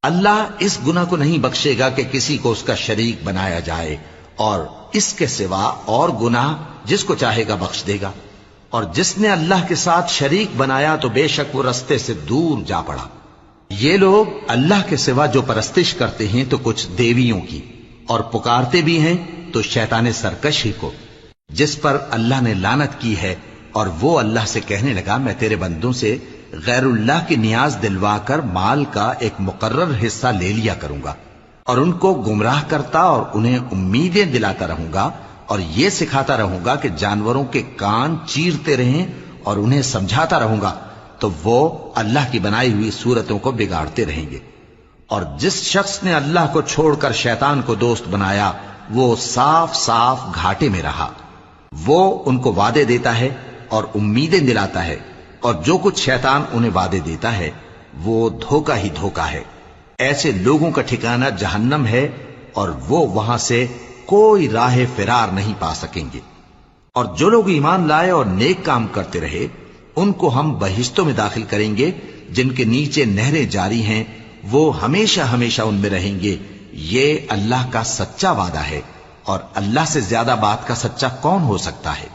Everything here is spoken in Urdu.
اللہ اس گناہ کو نہیں بخشے گا کہ کسی کو اس کا شریک بنایا جائے، اور اس کے سوا اور گناہ جس کو چاہے گا بخش دے گا، اور جس نے اللہ کے ساتھ شریک بنایا تو بے شک وہ رستے سے دور جا پڑا۔ یہ لوگ اللہ کے سوا جو پرستش کرتے ہیں تو کچھ دیویوں کی، اور پکارتے بھی ہیں تو شیطان سرکش ہی کو، جس پر اللہ نے لعنت کی ہے، اور وہ اللہ سے کہنے لگا میں تیرے بندوں سے غیر اللہ کی نیاز دلوا کر مال کا ایک مقرر حصہ لے لیا کروں گا، اور ان کو گمراہ کرتا اور انہیں امیدیں دلاتا رہوں گا، اور یہ سکھاتا رہوں گا کہ جانوروں کے کان چیرتے رہیں، اور انہیں سمجھاتا رہوں گا، تو وہ اللہ کی بنائی ہوئی صورتوں کو بگاڑتے رہیں گے۔ اور جس شخص نے اللہ کو چھوڑ کر شیطان کو دوست بنایا وہ صاف صاف گھاٹے میں رہا۔ وہ ان کو وعدے دیتا ہے اور امیدیں دلاتا ہے، اور جو کچھ شیطان انہیں وعدے دیتا ہے وہ دھوکہ ہی دھوکہ ہے۔ ایسے لوگوں کا ٹھکانہ جہنم ہے، اور وہ وہاں سے کوئی راہ فرار نہیں پا سکیں گے۔ اور جو لوگ ایمان لائے اور نیک کام کرتے رہے ان کو ہم بہشتوں میں داخل کریں گے جن کے نیچے نہریں جاری ہیں، وہ ہمیشہ ہمیشہ ان میں رہیں گے۔ یہ اللہ کا سچا وعدہ ہے، اور اللہ سے زیادہ بات کا سچا کون ہو سکتا ہے؟